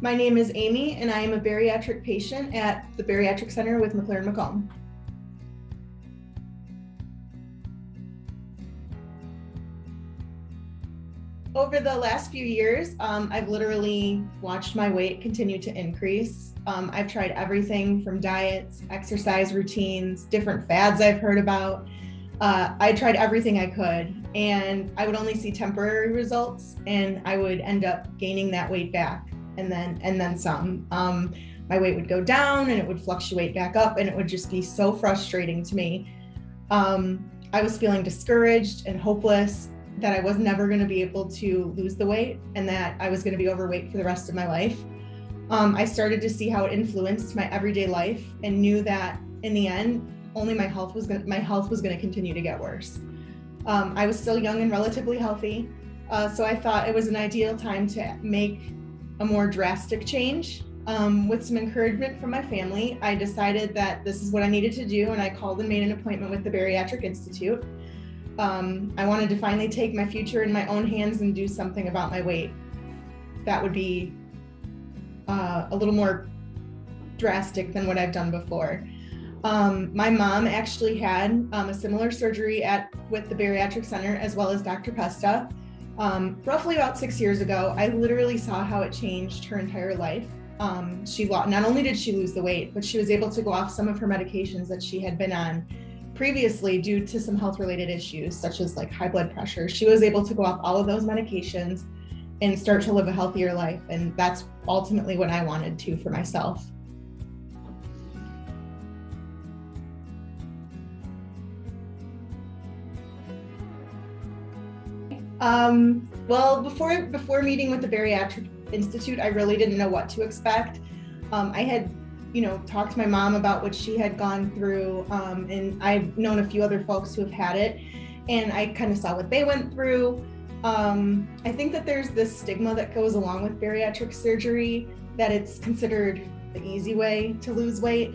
My name is Amy, and I am a bariatric patient at the Bariatric Center with McLaren Macomb. Over the last few years, I've literally watched my weight continue to increase. I've tried everything from diets, exercise routines, different fads I've heard about. I tried everything I could, and I would only see temporary results, and I would end up gaining that weight back, and then some. My weight would go down, and it would fluctuate back up, and it would just be so frustrating to me. I was feeling discouraged and hopeless that I was never going to be able to lose the weight, and that I was going to be overweight for the rest of my life. I started to see how it influenced my everyday life, and knew that in the end, only my health was going to continue to get worse. I was still young and relatively healthy, so I thought it was an ideal time to make a more drastic change. With some encouragement from my family, I decided that this is what I needed to do, and I called and made an appointment with the Bariatric Institute. I wanted to finally take my future in my own hands and do something about my weight. That would be a little more drastic than what I've done before. My mom actually had a similar surgery with the Bariatric Center, as well as Dr. Pesta. Roughly about 6 years ago. I literally saw how it changed her entire life. Not only did she lose the weight, but she was able to go off some of her medications that she had been on previously due to some health-related issues, such as like high blood pressure. She was able to go off all of those medications and start to live a healthier life. And that's ultimately what I wanted to for myself. Well, before meeting with the Bariatric Institute, I really didn't know what to expect. I had, talked to my mom about what she had gone through, and I've known a few other folks who have had it, and I kind of saw what they went through. I think that there's this stigma that goes along with bariatric surgery, that it's considered the easy way to lose weight.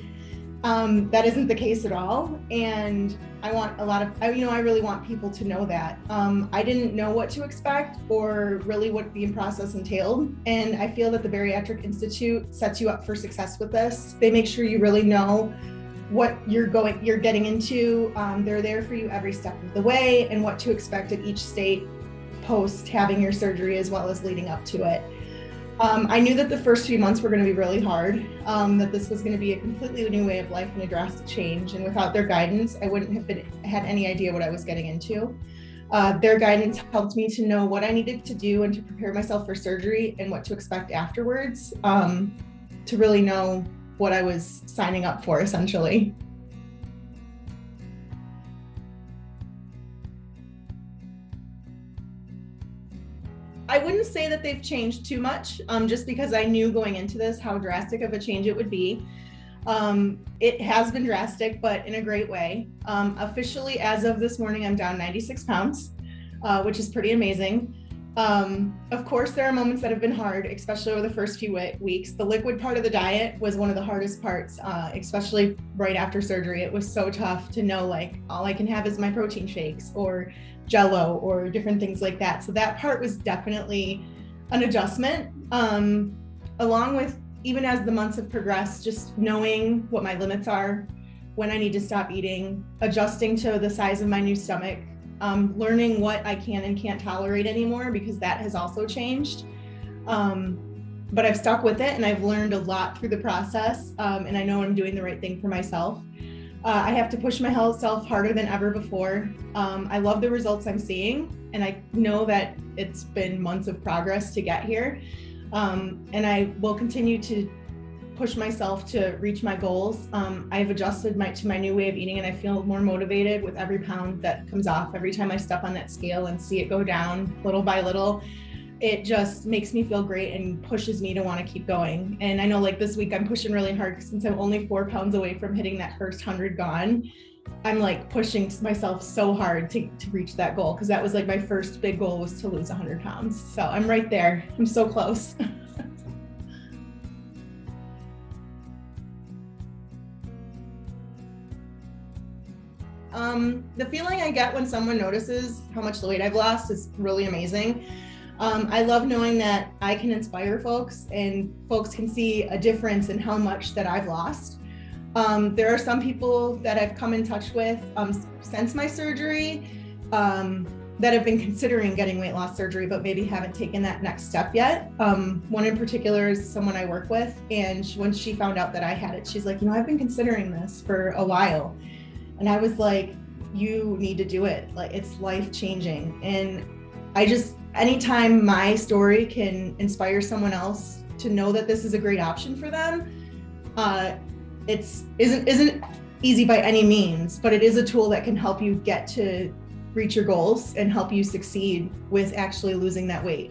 That isn't the case at all, and I really want people to know that. I didn't know what to expect or really what the process entailed, and I feel that the Bariatric Institute sets you up for success with this. They make sure you really know what you're getting into. They're there for you every step of the way, and what to expect at each state post having your surgery, as well as leading up to it. I knew that the first few months were going to be really hard, that this was going to be a completely new way of life and a drastic change. And without their guidance, I wouldn't have had any idea what I was getting into. Their guidance helped me to know what I needed to do and to prepare myself for surgery and what to expect afterwards, to really know what I was signing up for, essentially. I wouldn't say that they've changed too much, just because I knew going into this how drastic of a change it would be. It has been drastic, but in a great way. Officially, as of this morning, I'm down 96 pounds, which is pretty amazing. Of course, there are moments that have been hard, especially over the first few weeks. The liquid part of the diet was one of the hardest parts, especially right after surgery. It was so tough to know, like, all I can have is my protein shakes or Jello or different things like that. So that part was definitely an adjustment, along with, even as the months have progressed, just knowing what my limits are, when I need to stop eating, adjusting to the size of my new stomach, learning what I can and can't tolerate anymore, because that has also changed. But I've stuck with it, and I've learned a lot through the process, and I know I'm doing the right thing for myself. I have to push myself harder than ever before. I love the results I'm seeing, and I know that it's been months of progress to get here. And I will continue to push myself to reach my goals. I've adjusted to my new way of eating, and I feel more motivated with every pound that comes off. Every time I step on that scale and see it go down little by little, it just makes me feel great and pushes me to want to keep going. And I know, like, this week I'm pushing really hard, since I'm only 4 pounds away from hitting that first 100 gone. I'm like pushing myself so hard to reach that goal, because that was like my first big goal, was to lose 100 pounds. So I'm right there. I'm so close. The feeling I get when someone notices how much weight I've lost is really amazing. I love knowing that I can inspire folks and folks can see a difference in how much that I've lost. There are some people that I've come in touch with since my surgery that have been considering getting weight loss surgery, but maybe haven't taken that next step yet. One in particular is someone I work with, and when she found out that I had it, she's like, I've been considering this for a while. And I was like, you need to do it. Like, it's life-changing. And anytime my story can inspire someone else to know that this is a great option for them, isn't easy by any means, but it is a tool that can help you get to reach your goals and help you succeed with actually losing that weight.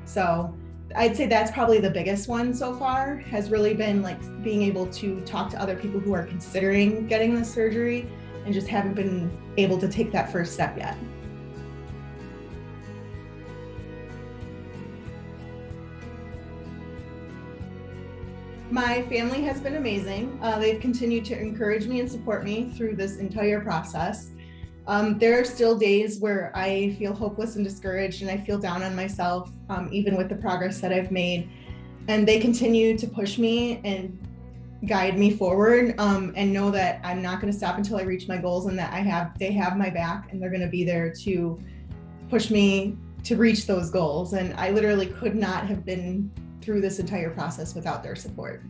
So I'd say that's probably the biggest one so far, has really been like being able to talk to other people who are considering getting the surgery and just haven't been able to take that first step yet. My family has been amazing. They've continued to encourage me and support me through this entire process. There are still days where I feel hopeless and discouraged, and I feel down on myself, even with the progress that I've made. And they continue to push me and guide me forward, and know that I'm not going to stop until I reach my goals, and that they have my back, and they're going to be there to push me to reach those goals. And I literally could not have been through this entire process without their support.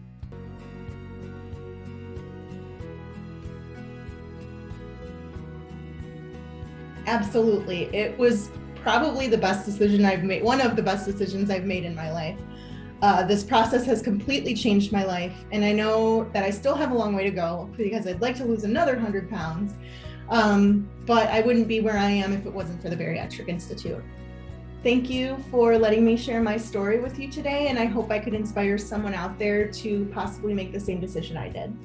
Absolutely. It was probably the best decision I've made, one of the best decisions I've made in my life. This process has completely changed my life, and I know that I still have a long way to go because I'd like to lose another 100 pounds, but I wouldn't be where I am if it wasn't for the Bariatric Institute. Thank you for letting me share my story with you today, and I hope I could inspire someone out there to possibly make the same decision I did.